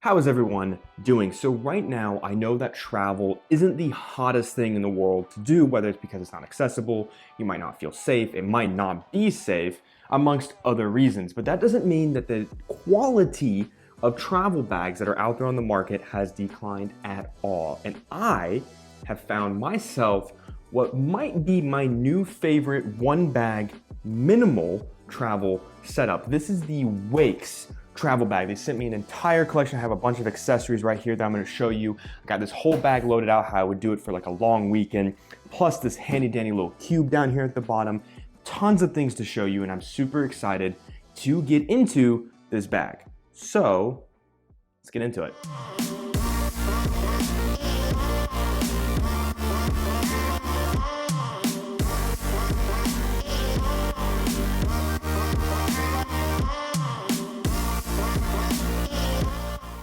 How is everyone doing? So right now, I know that travel isn't the hottest thing in the world to do, whether it's because it's not accessible, you might not feel safe, it might not be safe, amongst other reasons. But that doesn't mean that the quality of travel bags that are out there on the market has declined at all. And I have found myself what might be my new favorite one bag minimal travel setup. This is the Wayks travel bag. They sent me an entire collection. I have a bunch of accessories right here that I'm going to show you. I got this whole bag loaded out how I would do it for like a long weekend, plus this handy dandy little cube down here at the bottom. Tons of things to show you, and I'm super excited to get into this bag. So let's get into it.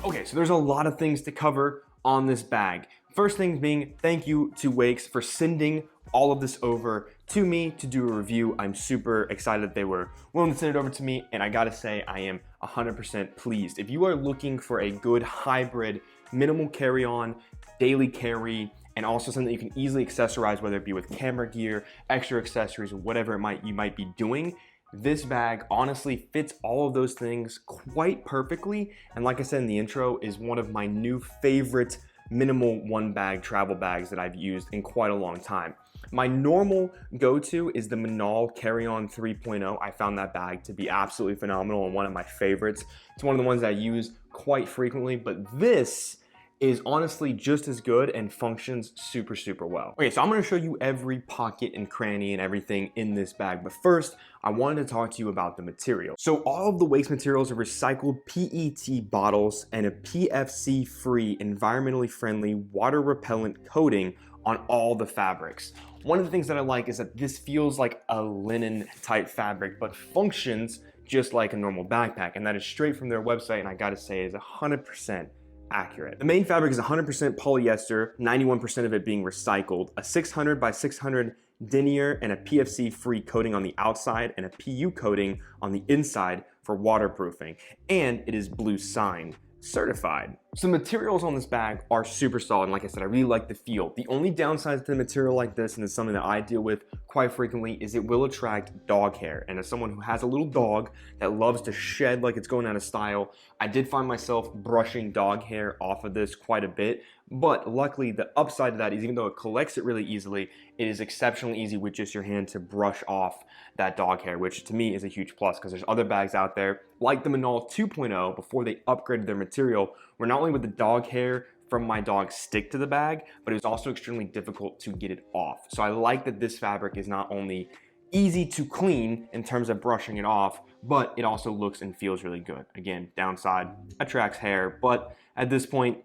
Okay, so there's a lot of things to cover on this bag. First thing being, thank you to Wayks for sending all of this over to me to do a review. I'm super excited that they were willing to send it over to me, and I gotta say, I am 100% pleased. If you are looking for a good hybrid, minimal carry-on, daily carry, and also something that you can easily accessorize, whether it be with camera gear, extra accessories, or whatever you might be doing, this bag honestly fits all of those things quite perfectly, and like I said in the intro, is one of my new favorite minimal one bag travel bags that I've used in quite a long time. My normal go-to is the Manal Carry-On 3.0. I found that bag to be absolutely phenomenal and one of my favorites. It's one of the ones that I use quite frequently, but this is honestly just as good and functions super well. Okay, so I'm gonna show you every pocket and cranny and everything in this bag, but first, I wanted to talk to you about the material. So all of the Wayks materials are recycled PET bottles and a PFC-free, environmentally friendly, water repellent coating on all the fabrics. One of the things that I like is that this feels like a linen type fabric, but functions just like a normal backpack, and that is straight from their website, and I gotta say is 100% accurate. The main fabric is 100% polyester, 91% of it being recycled, a 600 by 600 denier and a PFC-free coating on the outside and a PU coating on the inside for waterproofing, and it is blue sign certified. So the materials on this bag are super solid, and like I said, I really like the feel. The only downside to the material like this, and it's something that I deal with quite frequently, is it will attract dog hair. And as someone who has a little dog that loves to shed like it's going out of style, I did find myself brushing dog hair off of this quite a bit. But luckily, the upside to that is even though it collects it really easily, it is exceptionally easy with just your hand to brush off that dog hair, which to me is a huge plus because there's other bags out there like the Manal 2.0 before they upgraded their material, where not only would the dog hair from my dog stick to the bag, but it was also extremely difficult to get it off. So I like that this fabric is not only easy to clean in terms of brushing it off, but it also looks and feels really good. Again, downside, attracts hair, but at this point,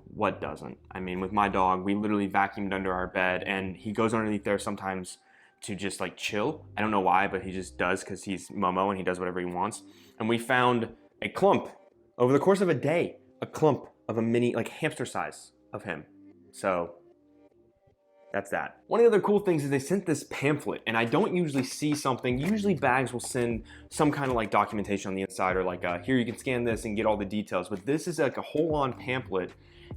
what doesn't? I mean, with my dog, we literally vacuumed under our bed and he goes underneath there sometimes to just like chill. I don't know why, but he just does because he's Momo and he does whatever he wants. And we found a clump over the course of a day, a clump of a mini, like hamster size of him. So that's that. One of the other cool things is they sent this pamphlet, and I don't usually see something. Usually bags will send some kind of like documentation on the inside, or like here you can scan this and get all the details. But this is like a whole-on pamphlet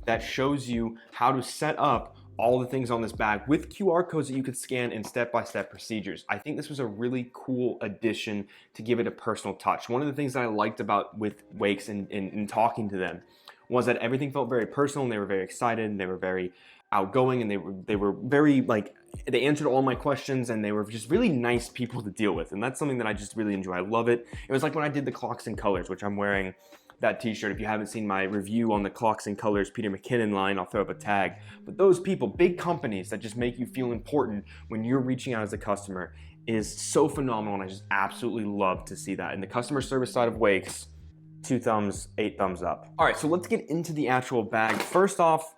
that shows you how to set up all the things on this bag with QR codes that you could scan and step-by-step procedures. I think this was a really cool addition to give it a personal touch. One of the things that I liked about with Wayks and talking to them was that everything felt very personal, and they were very excited, and they were very outgoing, and they were very like, they answered all my questions, and they were just really nice people to deal with, and that's something that I just really enjoy. I love it. It was like when I did the Clocks and Colors, which I'm wearing that t-shirt. If you haven't seen my review on the Clocks and Colors Peter McKinnon line, I'll throw up a tag. But those people, big companies that just make you feel important when you're reaching out as a customer, is so phenomenal, and I just absolutely love to see that. And the customer service side of Wayks, 2 thumbs, 8 thumbs up. All right, so let's get into the actual bag. First off,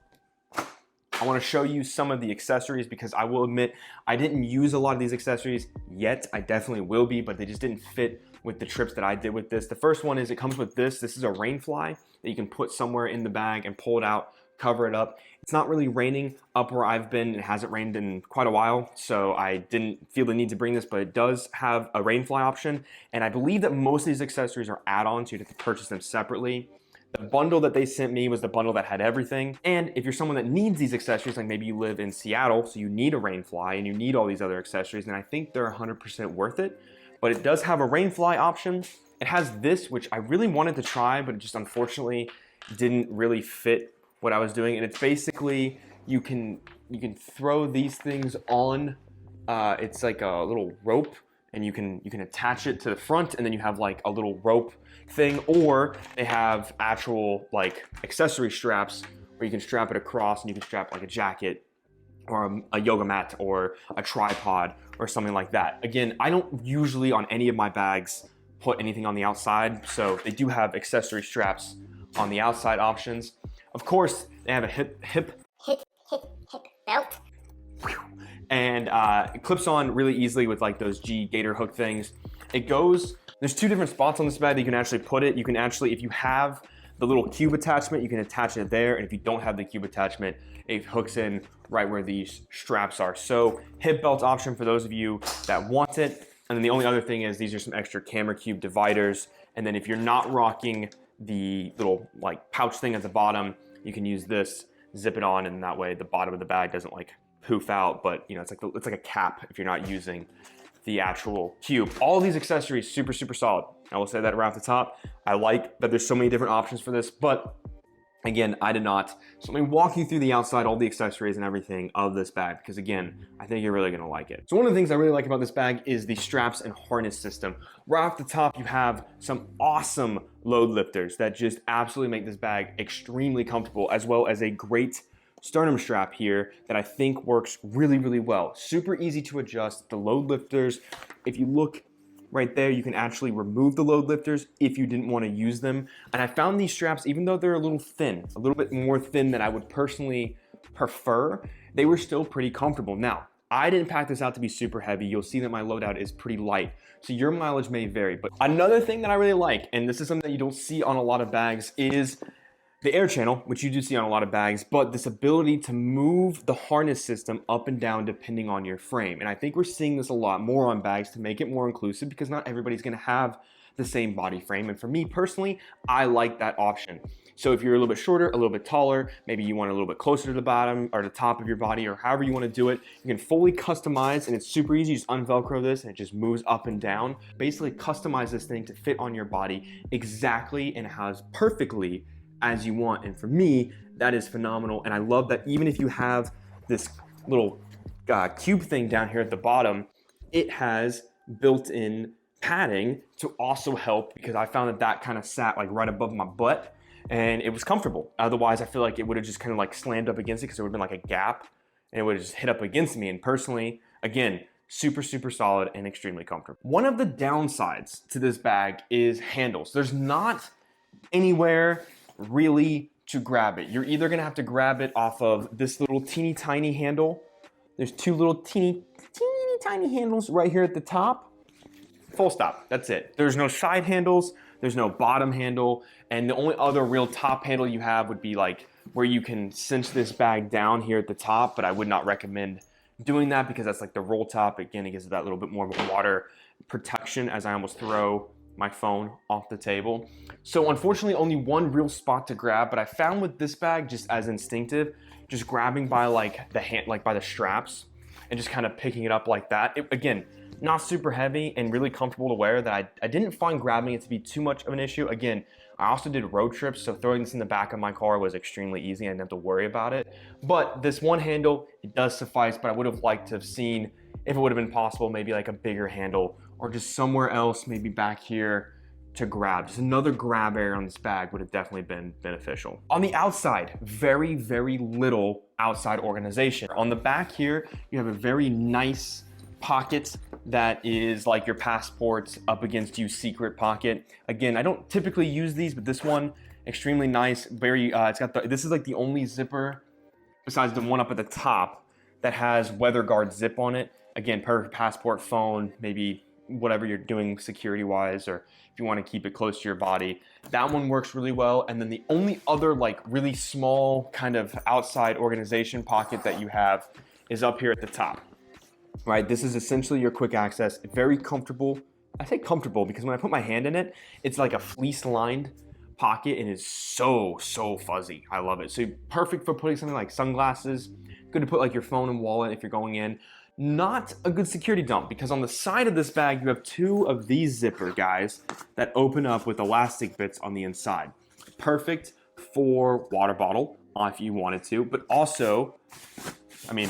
I want to show you some of the accessories because I will admit I didn't use a lot of these accessories yet. I definitely will be, but they just didn't fit with the trips that I did with this. The first one is it comes with this. This is a rain fly that you can put somewhere in the bag and pull it out, cover it up. It's not really raining up where I've been. It hasn't rained in quite a while, so I didn't feel the need to bring this, but it does have a rain fly option. And I believe that most of these accessories are add-ons. You'd have to purchase them separately. The bundle that they sent me was the bundle that had everything. And if you're someone that needs these accessories, like maybe you live in Seattle, so you need a rainfly and you need all these other accessories, then I think they're 100% worth it. But it does have a rainfly option. It has this, which I really wanted to try, but it just unfortunately didn't really fit what I was doing. And it's basically, you can throw these things on. It's like a little rope, and you can attach it to the front, and then you have like a little rope thing, or they have actual like accessory straps where you can strap it across, and you can strap like a jacket or a yoga mat or a tripod or something like that. Again, I don't usually on any of my bags put anything on the outside, so they do have accessory straps on the outside options. Of course, they have a hip belt. And it clips on really easily with like those G gator hook things. It goes, there's two different spots on this bag that you can actually put it. You can actually, if you have the little cube attachment, you can attach it there. And if you don't have the cube attachment, it hooks in right where these straps are. So hip belt option for those of you that want it. And then the only other thing is these are some extra camera cube dividers. And then if you're not rocking the little like pouch thing at the bottom, you can use this, zip it on, and that way the bottom of the bag doesn't like poof out, but you know, it's like a cap if you're not using the actual cube. All these accessories, super solid. I will say that right off the top. I like that there's so many different options for this, but again, I did not. So let me walk you through the outside, all the accessories and everything of this bag, because again, I think you're really gonna like it. So one of the things I really like about this bag is the straps and harness system. Right off the top, you have some awesome load lifters that just absolutely make this bag extremely comfortable, as well as a great sternum strap here that I think works really well. Super easy to adjust. The load lifters, if you look right there, you can actually remove the load lifters if you didn't want to use them. And I found these straps, even though they're a little thin, a little bit more thin than I would personally prefer, they were still pretty comfortable. Now, I didn't pack this out to be super heavy. You'll see that my loadout is pretty light, so your mileage may vary. But another thing that I really like, and this is something that you don't see on a lot of bags, is the air channel, which you do see on a lot of bags, but this ability to move the harness system up and down depending on your frame. And I think we're seeing this a lot more on bags to make it more inclusive, because not everybody's gonna have the same body frame. And for me personally, I like that option. So if you're a little bit shorter, a little bit taller, maybe you want a little bit closer to the bottom or the top of your body, or however you wanna do it, you can fully customize, and it's super easy. You just unvelcro this and it just moves up and down. Basically customize this thing to fit on your body exactly and as perfectly as you want. And for me, that is phenomenal. And I love that even if you have this little cube thing down here at the bottom, it has built-in padding to also help, because I found that that kind of sat like right above my butt and it was comfortable. Otherwise, I feel like it would have just kind of like slammed up against it, because there would have been like a gap and it would have just hit up against me. And personally, again, super solid and extremely comfortable. One of the downsides to this bag is handles. There's not anywhere really to grab it. You're either gonna have to grab it off of this little teeny tiny handle. There's two little teeny tiny handles right here at the top. Full stop, that's it. There's no side handles, there's no bottom handle, and the only other real top handle you have would be like where you can cinch this bag down here at the top, but I would not recommend doing that, because that's like the roll top. Again, it gives it that little bit more of a water protection as I almost throw my phone off the table. So unfortunately, only one real spot to grab, but I found with this bag, just as instinctive, just grabbing by like the hand, like by the straps, and just kind of picking it up like that. Again, not super heavy and really comfortable to wear, that I didn't find grabbing it to be too much of an issue. Again, I also did road trips, so throwing this in the back of my car was extremely easy. I didn't have to worry about it. But this one handle, it does suffice, but I would have liked to have seen, if it would have been possible, maybe like a bigger handle, or just somewhere else, maybe back here to grab. Just another grab area on this bag would have definitely been beneficial. On the outside, very little outside organization. On the back here, you have a very nice pocket that is like your passport up against you secret pocket. Again, I don't typically use these, but this one, extremely nice. Very, it's got this is like the only zipper besides the one up at the top that has weather guard zip on it. Again, per passport, phone, maybe whatever you're doing security wise, or if you want to keep it close to your body. That one works really well. And then the only other like really small kind of outside organization pocket that you have is up here at the top. Right, this is essentially your quick access. Very comfortable. I say comfortable because when I put my hand in it, it's like a fleece lined pocket and is so fuzzy. I love it. So perfect for putting something like sunglasses, good to put like your phone and wallet if you're going in. Not a good security dump because on the side of this bag you have two of these zipper guys that open up with elastic bits on the inside. Perfect for water bottle if you wanted to, but also, I mean,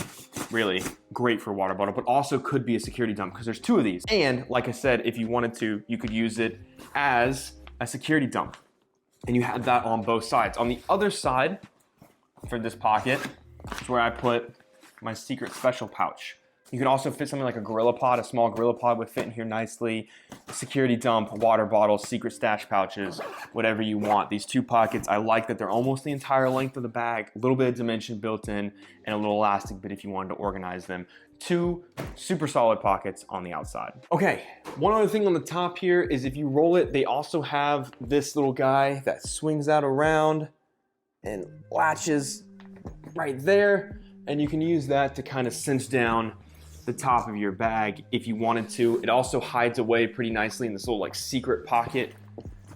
really great for water bottle, but also could be a security dump because there's two of these. And like I said, if you wanted to, you could use it as a security dump. And you have that on both sides. On the other side, for this pocket, is where I put my secret special pouch. You can also fit something like a GorillaPod, a small GorillaPod would fit in here nicely. Security dump, water bottles, secret stash pouches, whatever you want. These two pockets, I like that they're almost the entire length of the bag, a little bit of dimension built in, and a little elastic bit if you wanted to organize them. Two super solid pockets on the outside. Okay, one other thing on the top here is if you roll it, they also have this little guy that swings out around and latches right there, and you can use that to kind of cinch down the top of your bag if you wanted to. It also hides away pretty nicely in this little like secret pocket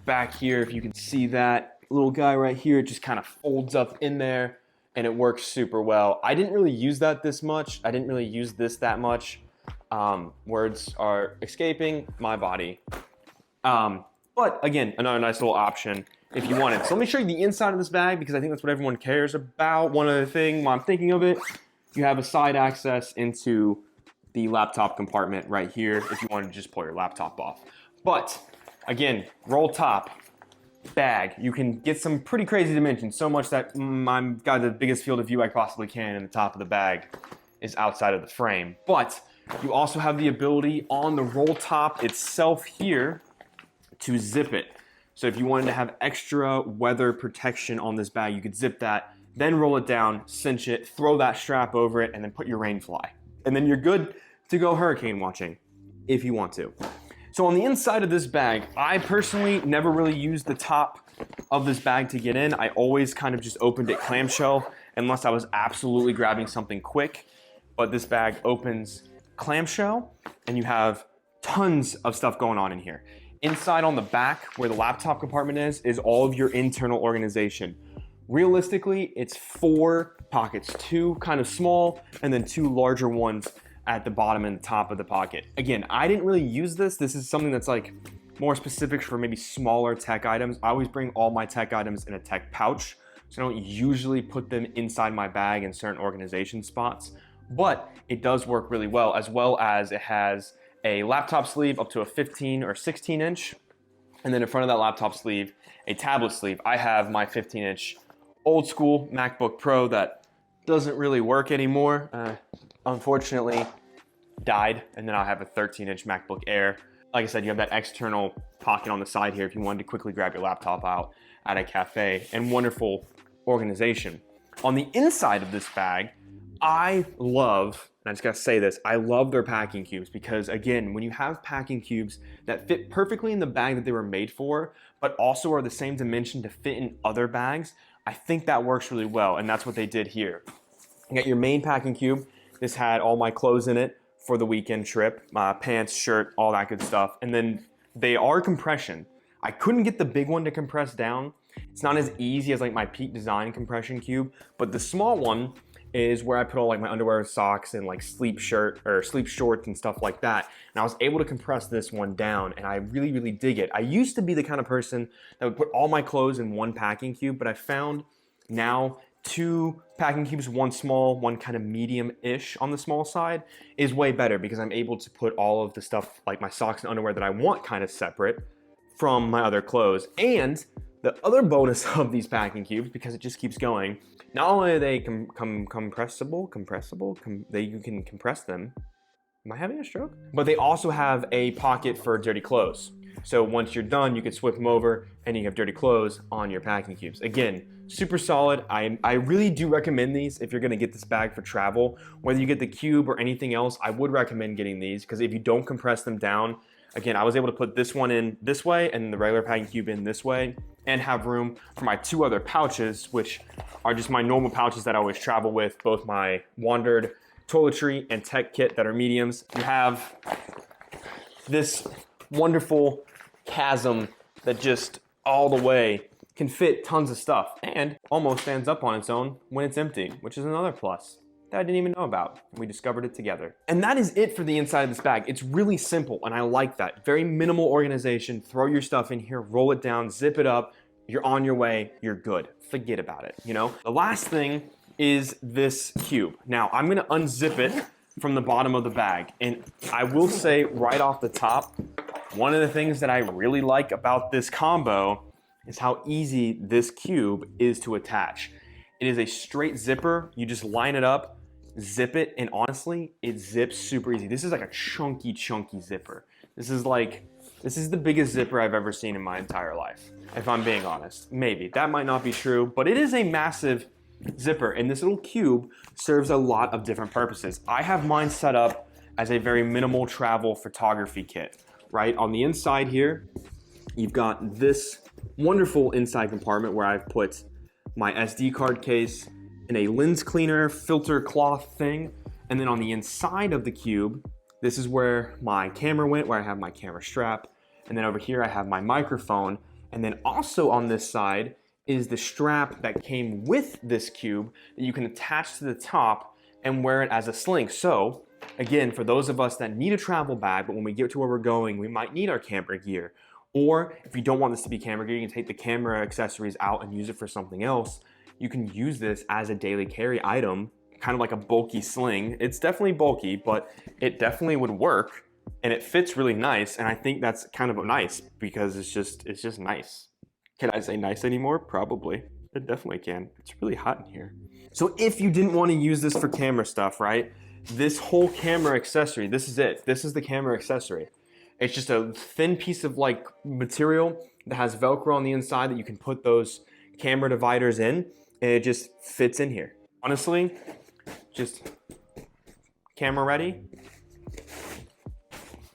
back here. If you can see that little guy right here, it just kind of folds up in there and it works super well. I didn't really use that this much. I didn't really use this that much. Words are escaping my body. But again, another nice little option if you wanted. So let me show you the inside of this bag because I think that's what everyone cares about. One other thing while I'm thinking of it, you have a side access into the laptop compartment right here if you wanted to just pull your laptop off. But again, roll top, bag, you can get some pretty crazy dimensions, so much that I've got the biggest field of view I possibly can, and the top of the bag is outside of the frame. But you also have the ability on the roll top itself here to zip it. So if you wanted to have extra weather protection on this bag, you could zip that, then roll it down, cinch it, throw that strap over it, and then put your rain fly. And then you're good to go hurricane watching if you want to. So on the inside of this bag, I personally never really used the top of this bag to get in. I always kind of just opened it clamshell unless I was absolutely grabbing something quick. But this bag opens clamshell and you have tons of stuff going on in here. Inside on the back where the laptop compartment is all of your internal organization. Realistically, it's 4 pockets, 2 kind of small and then 2 larger ones at the bottom and the top of the pocket. Again, I didn't really use this. This is something that's like more specific for maybe smaller tech items. I always bring all my tech items in a tech pouch, so I don't usually put them inside my bag in certain organization spots, but it does work really well as it has a laptop sleeve up to a 15 or 16 inch, and then in front of that laptop sleeve, a tablet sleeve. I have my 15 inch old school MacBook Pro that doesn't really work anymore. Unfortunately died, and then I have a 13-inch MacBook Air. Like I said, you have that external pocket on the side here if you wanted to quickly grab your laptop out at a cafe, and wonderful organization. On the inside of this bag, I love, and I just gotta say this, I love their packing cubes because again, when you have packing cubes that fit perfectly in the bag that they were made for, but also are the same dimension to fit in other bags, I think that works really well, and that's what they did here. You got your main packing cube. This had all my clothes in it for the weekend trip, my pants, shirt, all that good stuff. And then they are compression. I couldn't get the big one to compress down. It's not as easy as like my Peak Design compression cube, but the small one is where I put all like my underwear, socks, and like sleep shorts and stuff like that. And I was able to compress this one down, and I really dig it. I used to be the kind of person that would put all my clothes in one packing cube, but I found now 2 packing cubes, one small, one kind of medium-ish on the small side, is way better because I'm able to put all of the stuff like my socks and underwear that I want kind of separate from my other clothes. And the other bonus of these packing cubes, because it just keeps going, not only are they compressible, you can compress them. Am I having a stroke? But they also have a pocket for dirty clothes. So once you're done, you can swip them over and you have dirty clothes on your packing cubes. Again, super solid. I really do recommend these if you're gonna get this bag for travel. Whether you get the cube or anything else, I would recommend getting these because if you don't compress them down, again, I was able to put this one in this way and the regular packing cube in this way and have room for my 2 other pouches, which are just my normal pouches that I always travel with, both my Wandrd toiletry and tech kit that are mediums. You have this wonderful chasm that just all the way can fit tons of stuff and almost stands up on its own when it's empty, which is another plus that I didn't even know about. We discovered it together. And that is it for the inside of this bag. It's really simple, and I like that. Very minimal organization. Throw your stuff in here, roll it down, zip it up. You're on your way, you're good. Forget about it, you know? The last thing is this cube. Now, I'm gonna unzip it from the bottom of the bag. And I will say right off the top, one of the things that I really like about this combo is how easy this cube is to attach. It is a straight zipper. You just line it up, zip it, and honestly, it zips super easy. This is like a chunky zipper. This is the biggest zipper I've ever seen in my entire life, if I'm being honest. Maybe, that might not be true, but it is a massive zipper, and this little cube serves a lot of different purposes. I have mine set up as a very minimal travel photography kit, right? On the inside here, you've got this wonderful inside compartment where I've put my SD card case and a lens cleaner filter cloth thing. And then on the inside of the cube, this is where my camera went, where I have my camera strap. And then over here, I have my microphone. And then also on this side is the strap that came with this cube that you can attach to the top and wear it as a sling. So again, for those of us that need a travel bag, but when we get to where we're going, we might need our camera gear. Or if you don't want this to be camera gear, you can take the camera accessories out and use it for something else. You can use this as a daily carry item, kind of like a bulky sling. It's definitely bulky, but it definitely would work, and it fits really nice. And I think that's kind of nice because it's just nice. Can I say nice anymore? Probably. It definitely can. It's really hot in here. So if you didn't want to use this for camera stuff, right? This whole camera accessory, this is it. This is the camera accessory. It's just a thin piece of like material that has Velcro on the inside that you can put those camera dividers in, and it just fits in here. Honestly, just camera ready,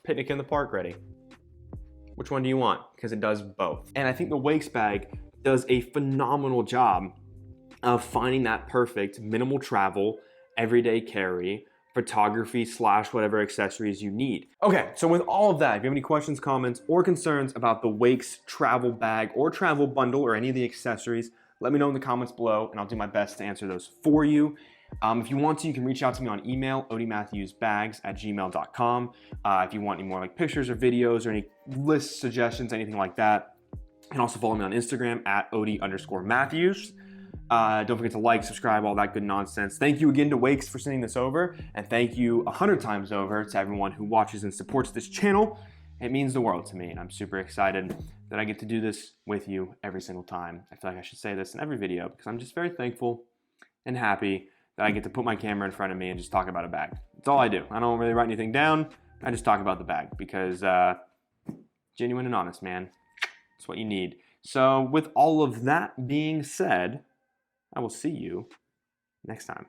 picnic in the park ready. Which one do you want? Because it does both. And I think the Wayks bag does a phenomenal job of finding that perfect minimal travel, everyday carry, photography / whatever accessories you need. Okay, so with all of that, if you have any questions, comments, or concerns about the Wayks travel bag or travel bundle or any of the accessories, let me know in the comments below and I'll do my best to answer those for you. If you want to, you can reach out to me on email, odiematthewsbags@gmail.com. If you want any more like pictures or videos or any list suggestions, anything like that. You can also follow me on Instagram at odie_matthews. Don't forget to like, subscribe, all that good nonsense. Thank you again to Wayks for sending this over, and thank you 100 times over to everyone who watches and supports this channel. It means the world to me, and I'm super excited that I get to do this with you every single time. I feel like I should say this in every video because I'm just very thankful and happy that I get to put my camera in front of me and just talk about a bag. That's all I do. I don't really write anything down. I just talk about the bag because genuine and honest, man. It's what you need. So with all of that being said, I will see you next time.